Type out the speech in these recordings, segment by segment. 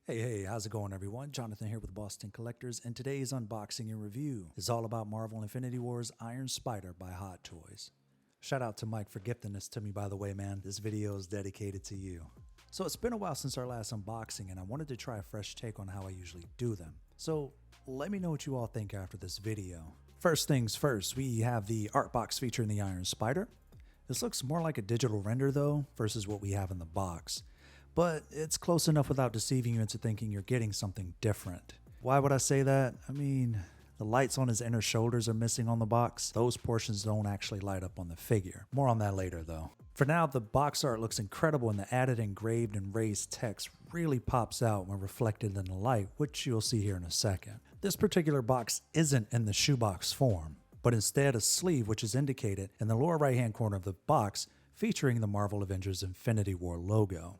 Hey, how's it going, everyone? Jonathan here with Boston Collectors, and today's unboxing and review is all about Marvel Infinity War's Iron Spider by Hot Toys. Shout out to Mike for gifting this to me, by the way, man. This video is dedicated to you. So it's been a while since our last unboxing, and I wanted to try a fresh take on how I usually do them. So let me know what you all think after this video. First things first, we have the art box featuring the Iron Spider. This looks more like a digital render though, versus what we have in the box. But it's close enough without deceiving you into thinking you're getting something different. Why would I say that? I mean, the lights on his inner shoulders are missing on the box. Those portions don't actually light up on the figure. More on that later though. For now, the box art looks incredible, and the added engraved and raised text really pops out when reflected in the light, which you'll see here in a second. This particular box isn't in the shoebox form, but instead a sleeve which is indicated in the lower right hand corner of the box, featuring the Marvel Avengers Infinity War logo.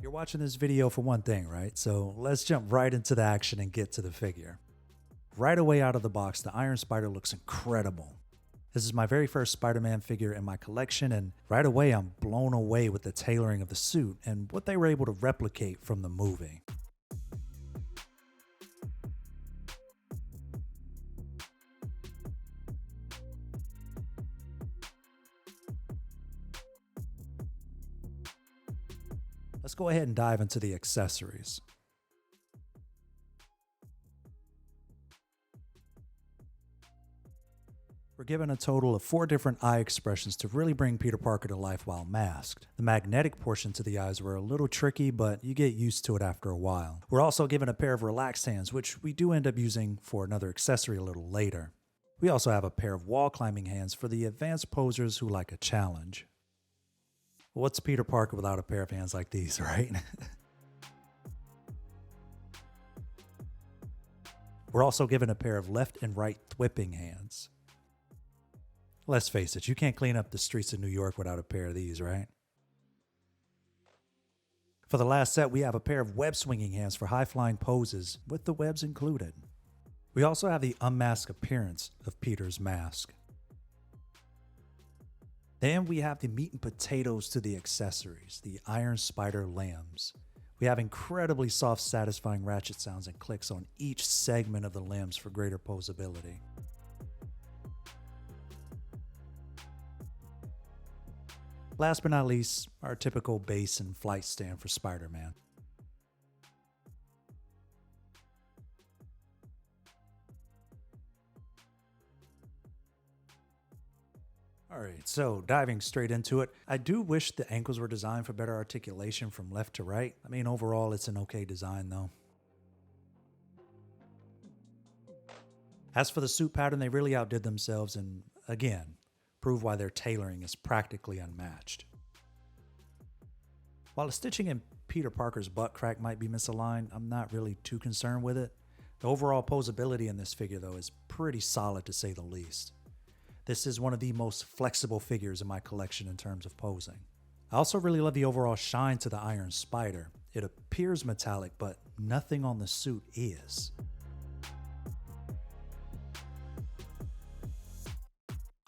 You're watching this video for one thing, right? So let's jump right into the action and get to the figure. Right away out of the box, the Iron Spider looks incredible. This is my very first Spider-Man figure in my collection, and right away I'm blown away with the tailoring of the suit and what they were able to replicate from the movie. Let's go ahead and dive into the accessories. We're given a total of 4 different eye expressions to really bring Peter Parker to life while masked. The magnetic portion to the eyes were a little tricky, but you get used to it after a while. We're also given a pair of relaxed hands, which we do end up using for another accessory a little later. We also have a pair of wall climbing hands for the advanced posers who like a challenge. What's Peter Parker without a pair of hands like these, right? We're also given a pair of left and right thwipping hands. Let's face it, you can't clean up the streets of New York without a pair of these, right? For the last set, we have a pair of web swinging hands for high flying poses, with the webs included. We also have the unmasked appearance of Peter's mask. Then we have the meat and potatoes to the accessories, the Iron Spider limbs. We have incredibly soft, satisfying ratchet sounds and clicks on each segment of the limbs for greater posability. Last but not least, our typical base and flight stand for Spider-Man. Alright, so diving straight into it, I do wish the ankles were designed for better articulation from left to right. I mean, overall, it's an okay design though. As for the suit pattern, they really outdid themselves and, again, prove why their tailoring is practically unmatched. While the stitching in Peter Parker's butt crack might be misaligned, I'm not really too concerned with it. The overall posability in this figure, though, is pretty solid to say the least. This is one of the most flexible figures in my collection in terms of posing. I also really love the overall shine to the Iron Spider. It appears metallic, but nothing on the suit is.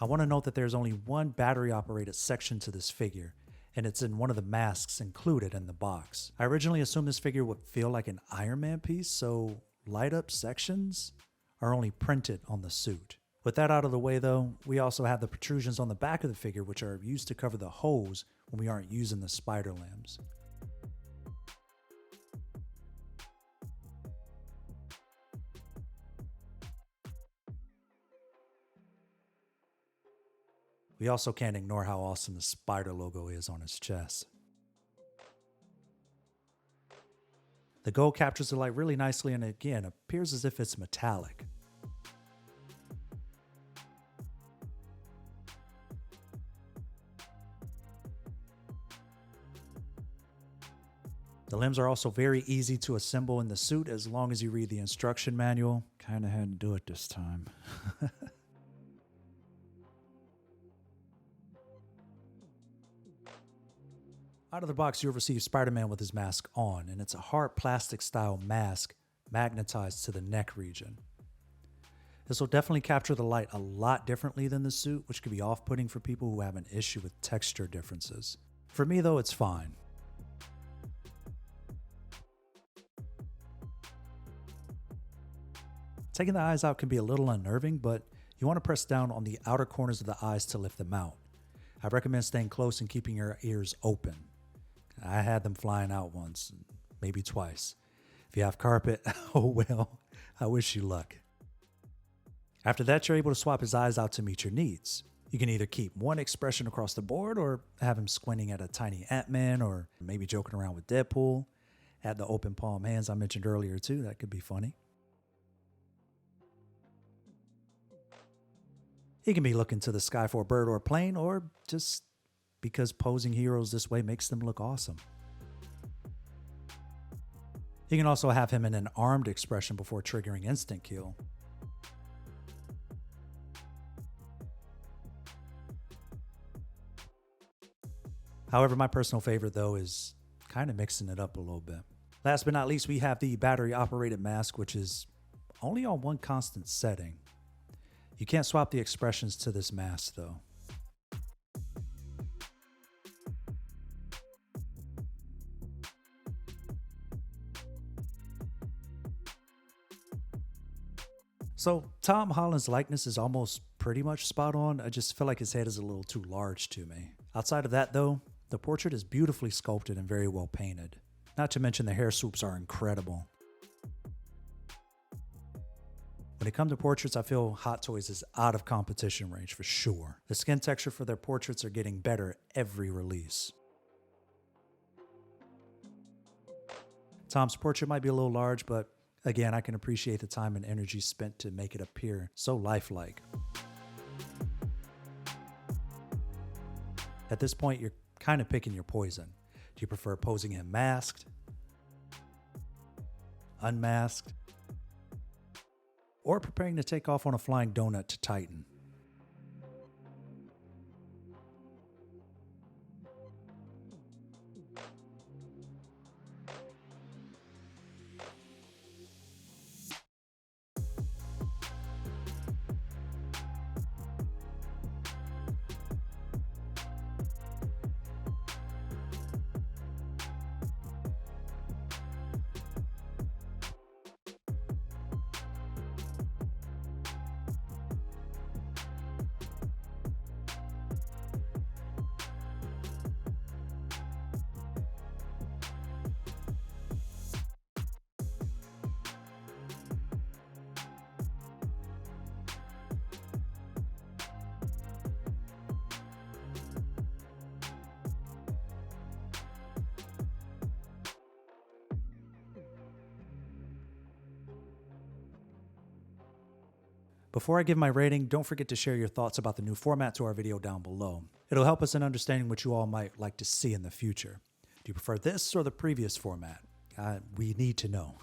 I want to note that there's only one battery operated section to this figure, and it's in one of the masks included in the box. I originally assumed this figure would feel like an Iron Man piece, so light up sections are only printed on the suit. With that out of the way though, we also have the protrusions on the back of the figure, which are used to cover the holes when we aren't using the spider limbs. We also can't ignore how awesome the spider logo is on his chest. The gold captures the light really nicely and again appears as if it's metallic. The limbs are also very easy to assemble in the suit as long as you read the instruction manual. Kinda had to do it this time. Out of the box, you'll receive Spider-Man with his mask on, and it's a hard plastic style mask magnetized to the neck region. This will definitely capture the light a lot differently than the suit, which could be off-putting for people who have an issue with texture differences. For me though, it's fine. Taking the eyes out can be a little unnerving, but you want to press down on the outer corners of the eyes to lift them out. I recommend staying close and keeping your ears open. I had them flying out once, maybe twice. If you have carpet, oh well, I wish you luck. After that, you're able to swap his eyes out to meet your needs. You can either keep one expression across the board or have him squinting at a tiny Ant-Man or maybe joking around with Deadpool. Add the open palm hands I mentioned earlier too, that could be funny. He can be looking to the sky for a bird or a plane, or just because posing heroes this way makes them look awesome. You can also have him in an armed expression before triggering instant kill. However, my personal favorite though is kind of mixing it up a little bit. Last but not least, we have the battery operated mask, which is only on one constant setting. You can't swap the expressions to this mask though. So Tom Holland's likeness is almost pretty much spot on. I just feel like his head is a little too large to me. Outside of that though, the portrait is beautifully sculpted and very well painted. Not to mention the hair swoops are incredible. When it comes to portraits, I feel Hot Toys is out of competition range for sure. The skin texture for their portraits are getting better every release. Tom's portrait might be a little large, but again, I can appreciate the time and energy spent to make it appear so lifelike. At this point, you're kind of picking your poison. Do you prefer posing him masked, unmasked, or preparing to take off on a flying donut to Titan? Before I give my rating, don't forget to share your thoughts about the new format to our video down below. It'll help us in understanding what you all might like to see in the future. Do you prefer this or the previous format? We need to know.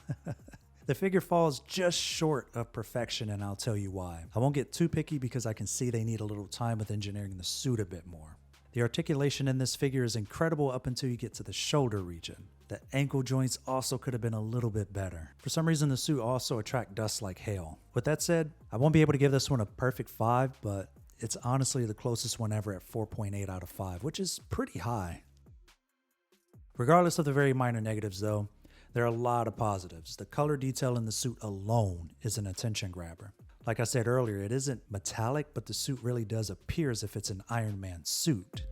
The figure falls just short of perfection, and I'll tell you why. I won't get too picky because I can see they need a little time with engineering the suit a bit more. The articulation in this figure is incredible up until you get to the shoulder region. The ankle joints also could have been a little bit better. For some reason, the suit also attracts dust like hail. With that said, I won't be able to give this one a perfect 5, but it's honestly the closest one ever at 4.8 out of 5, which is pretty high. Regardless of the very minor negatives though, there are a lot of positives. The color detail in the suit alone is an attention grabber. Like I said earlier, it isn't metallic, but the suit really does appear as if it's an Iron Man suit.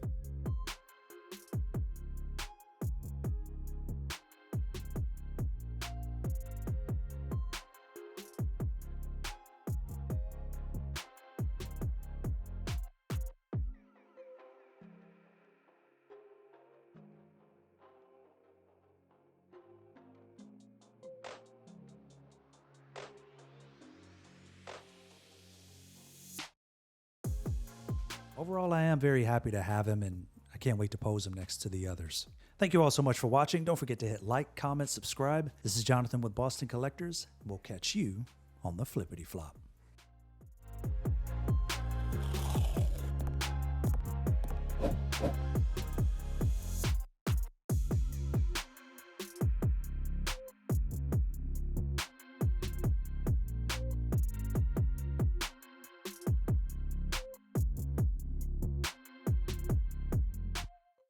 Overall, I am very happy to have him, and I can't wait to pose him next to the others. Thank you all so much for watching. Don't forget to hit like, comment, subscribe. This is Jonathan with Boston Collectors. We'll catch you on the flippity flop.